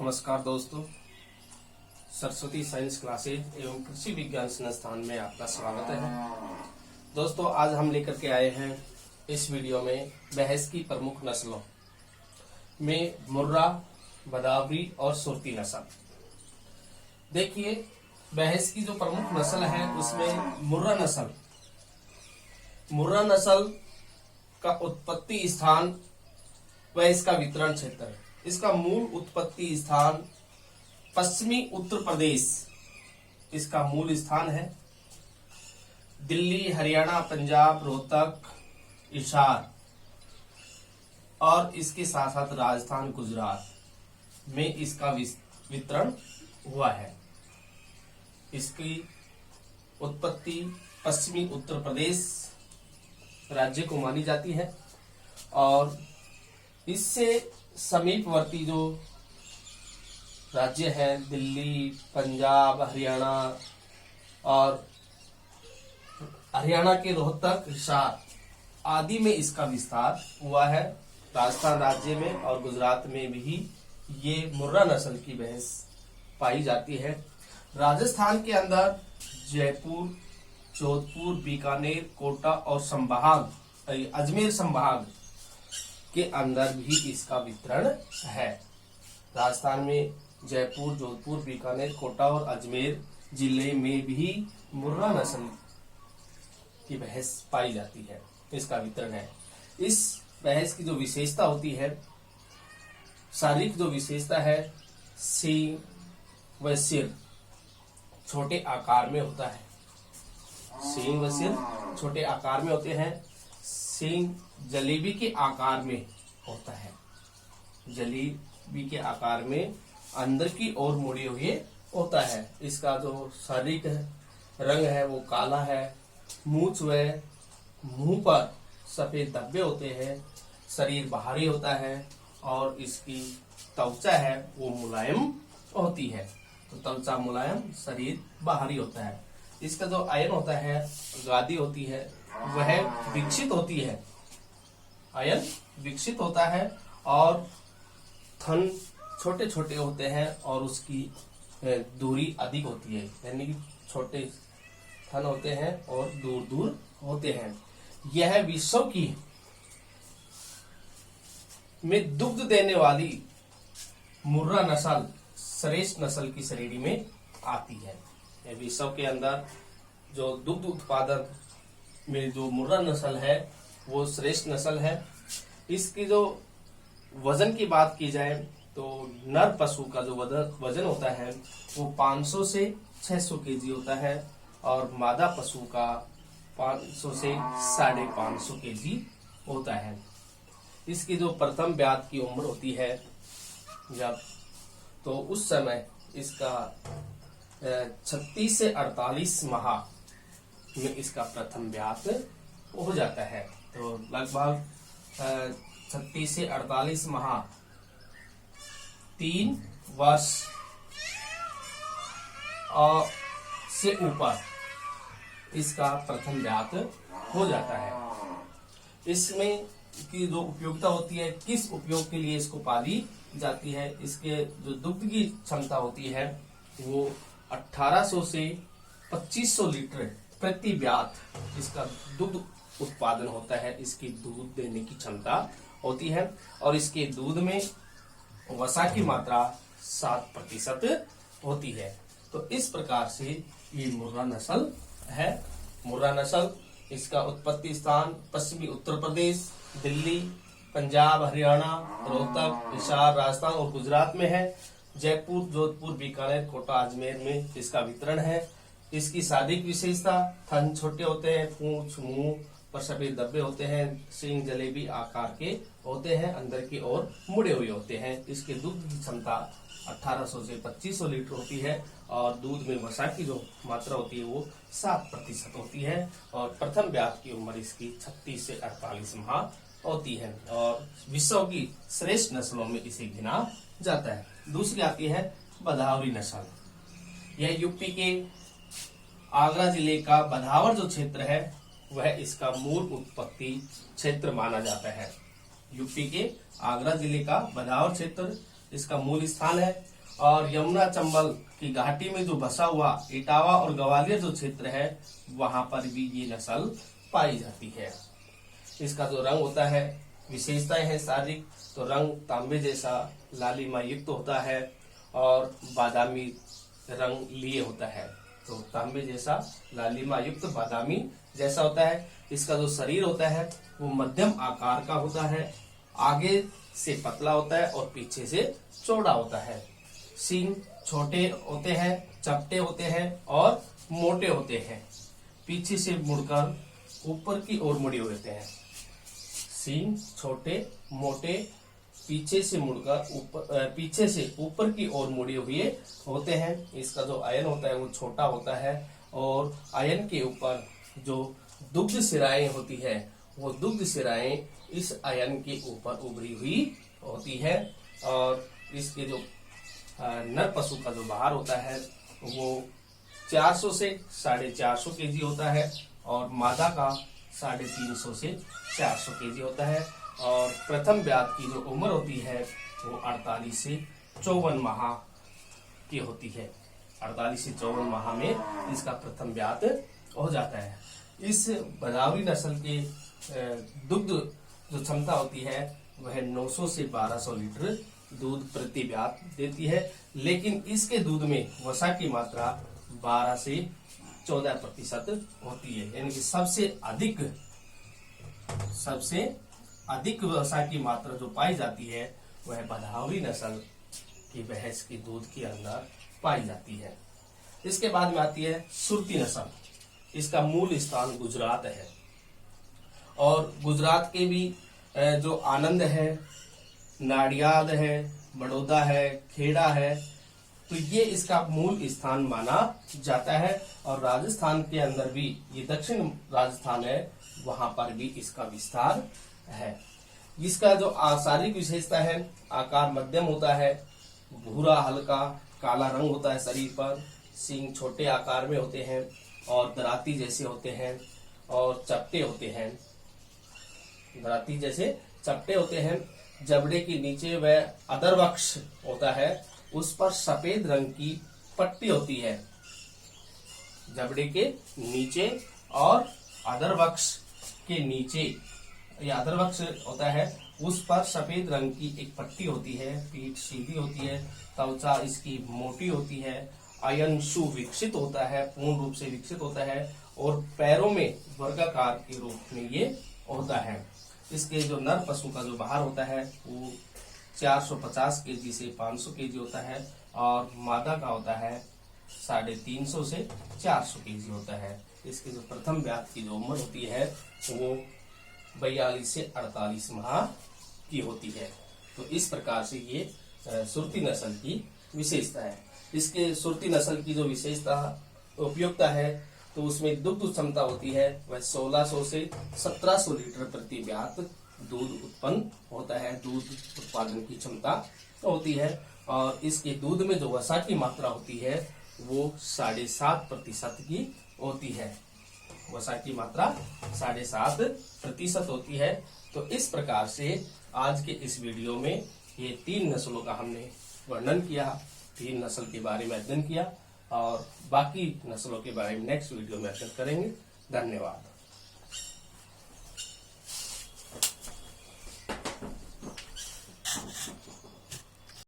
नमस्कार दोस्तों, Saraswati science classes एवं कृषि विज्ञान संस्थान में आपका स्वागत है। दोस्तों, आज हम लेकर के आए हैं इस वीडियो में भैंस की प्रमुख नस्लों में मुर्रा, भदावरी और सुरती नस्ल। देखिए, भैंस की जो प्रमुख नस्ल है उसमें मुर्रा नस्ल का उत्पत्ति स्थान व इसका वितरण क्षेत्र है। इसका मूल उत्पत्ति स्थान पश्चिमी उत्तर प्रदेश इसका मूल स्थान है। दिल्ली, हरियाणा, पंजाब, रोहतक, हिसार और इसके साथ साथ राजस्थान, गुजरात में इसका वितरण हुआ है। इसकी उत्पत्ति पश्चिमी उत्तर प्रदेश राज्य को मानी जाती है और इससे समीपवर्ती जो राज्य है दिल्ली, पंजाब, हरियाणा और हरियाणा के रोहतक, हिसार आदि में इसका विस्तार हुआ है। राजस्थान राज्य में और गुजरात में भी ये मुर्रा नस्ल की भैंस पाई जाती है। राजस्थान के अंदर जयपुर, जोधपुर, बीकानेर, कोटा और अजमेर संभाग के अंदर भी इसका वितरण है। राजस्थान में जयपुर, जोधपुर, बीकानेर, कोटा और अजमेर जिले में भी मुर्रा नस्ल की भैंस पाई जाती है, इसका वितरण है। इस भैंस की जो विशेषता होती है, शारीरिक जो विशेषता है, सींग व सिर छोटे आकार में होता है। सींग व सिर छोटे आकार में होते हैं। सींग जलेबी के आकार में होता है। जलेबी के आकार में अंदर की ओर मुड़े हुए होता है। इसका जो शारीरिक रंग है वो काला है। मूंछ व मुंह पर सफेद धब्बे होते हैं। शरीर बाहरी होता है और इसकी त्वचा है वो मुलायम होती है। तो त्वचा मुलायम, शरीर बाहरी होता है। इसका जो आयन होता है, गादी होती है, वह विकसित होती है। आयन विकसित होता है और थन छोटे छोटे होते हैं और उसकी दूरी अधिक होती है, यानी कि छोटे थन होते हैं और दूर दूर होते हैं। यह विश्व की में दुग्ध देने वाली मुर्रा नस्ल श्रेष्ठ नस्ल की श्रेणी में आती है। यह विश्व के अंदर जो दुग्ध उत्पादन में जो मुर्रा नस्ल है वो श्रेष्ठ नस्ल है। इसकी जो वजन की बात की जाए तो नर पशु का जो वजन होता है वो 500 से 600 केजी होता है और मादा पशु का 500 से 550 केजी होता है। इसकी जो प्रथम ब्यात की उम्र होती है जब, तो उस समय इसका 36 से 48 माह में इसका प्रथम ब्यात हो जाता है। तो लगभग 36 से 48 माह 3 वर्ष और से ऊपर इसका प्रथम ब्यात हो जाता है। इसमें की जो उपयोगिता होती है, किस उपयोग के लिए इसको पाली जाती है, इसके जो दुग्ध की क्षमता होती है वो 1800 से 2500 लीटर प्रति ब्यात इसका दुग्ध उत्पादन होता है। इसकी दूध देने की क्षमता होती है और इसके दूध में वसा की मात्रा 7% होती है। तो इस प्रकार से ये मुर्रा नस्ल है। मुर्रा नस्ल इसका उत्पत्ति स्थान पश्चिमी उत्तर प्रदेश, दिल्ली, पंजाब, हरियाणा, रोहतक, हिसार, राजस्थान और गुजरात में है। जयपुर, जोधपुर, बीकानेर, कोटा, अजमेर में इसका वितरण है। इसकी शारीरिक विशेषता, थन छोटे होते हैं, पूंछ मुंह पर सफेद धब्बे होते हैं, सींग जलेबी आकार के होते हैं, अंदर की ओर मुड़े हुए होते हैं। इसके दूध की क्षमता 1800 से 2500 लीटर होती है और दूध में वसा की जो मात्रा होती है वो 7% होती है और प्रथम ब्यात की उम्र इसकी 36 से 48 माह होती है और विश्व की श्रेष्ठ नस्लों में इसे गिना जाता है। दूसरी आती है भदावरी नस्ल। यह यूपी के आगरा जिले का बधावर जो क्षेत्र है वह इसका मूल उत्पत्ति क्षेत्र माना जाता है। यूपी के आगरा जिले का बधावर क्षेत्र इसका मूल स्थान है और यमुना चंबल की घाटी में जो बसा हुआ इटावा और ग्वालियर जो क्षेत्र है वहां पर भी ये नस्ल पाई जाती है। इसका जो रंग होता है, विशेषताएं हैं शारीरिक, तो रंग तांबे जैसा लालिमा युक्त होता है और बादामी रंग लिए होता है। तो तांबे जैसा लालिमा युक्त बादामी जैसा होता है। इसका जो शरीर होता है वो मध्यम आकार का होता है, आगे से पतला होता है और पीछे से चौड़ा होता है। सींग छोटे होते हैं, चपटे होते हैं और मोटे होते हैं, पीछे से मुड़कर ऊपर की ओर मुड़े हुए होते हैं। सींग छोटे मोटे, पीछे से मुड़कर पीछे से ऊपर की ओर मुड़े हुए होते हैं। इसका जो आयन होता है वो छोटा होता है और आयन के ऊपर जो दुग्ध सिराएं होती है वो दुग्ध सिराएं इस आयन के ऊपर उभरी हुई होती है। और इसके जो नर पशु का जो बाहर होता है वो 400 से 450 केजी होता है और मादा का 350 से 400 केजी होता है। और प्रथम ब्यात की जो उम्र होती है वो 48 से 54 माह की होती है। 48 से 54 माह में इसका प्रथम ब्यात हो जाता है। इस भदावरी नस्ल के दुग्ध जो क्षमता होती है वह 900 से 1200 लीटर दूध प्रति ब्यात देती है, लेकिन इसके दूध में वसा की मात्रा 12 से 14% होती है। यानी कि सबसे अधिक वसा की मात्रा जो पाई जाती है वह भदावरी नस्ल की भैंस के दूध के अंदर पाई जाती है। इसके बाद में आती है सुरती नस्ल। इसका मूल स्थान गुजरात है और गुजरात के भी जो आनंद है, नाडियाद है, बड़ौदा है, खेड़ा है, तो ये इसका मूल स्थान माना जाता है। और राजस्थान के अंदर भी, ये दक्षिण राजस्थान है, वहां पर भी इसका विस्तार है। इसका जो शारीरिक विशेषता है, आकार मध्यम होता है, भूरा हल्का काला रंग होता है शरीर पर, सींग छोटे आकार में होते हैं और दराती जैसे होते हैं और चपटे होते हैं। दराती जैसे चपटे होते हैं। जबड़े के नीचे वह अधरवक्ष होता है, उस पर सफेद रंग की पट्टी होती है। जबड़े के नीचे और अधरवक्ष के नीचे, यह अधरवक्ष होता है, उस पर सफेद रंग की एक पट्टी होती है। पीठ सीधी होती है, त्वचा इसकी मोटी होती है, आयन सुविकसित होता है, पूर्ण रूप से विकसित होता है और पैरों में वर्गाकार के रूप में ये होता है। इसके जो नर पशु का जो बाहर होता है वो 450 केजी से 500 केजी होता है और मादा का होता है 350 से 400 केजी होता है। इसके जो प्रथम ब्यात की जो उम्र होती है वो 42 से 48 माह की होती है। तो इस प्रकार से ये सुरती नस्ल की विशेषता है। इसके सुरती नस्ल की जो विशेषता उपयोगिता है तो उसमें दुग्ध क्षमता होती है वह 1600 से 1700 लीटर प्रति ब्यात दूध उत्पन्न होता है। दूध उत्पादन की क्षमता होती है और इसके दूध में जो वसा की मात्रा होती है वो 7.5% की होती है। वसा की मात्रा 7.5% होती है। तो इस प्रकार से आज के इस वीडियो में ये 3 नस्लों का हमने वर्णन किया, 3 नस्ल के बारे में अध्ययन किया और बाकी नस्लों के बारे में नेक्स्ट वीडियो में अध्ययन करेंगे। धन्यवाद।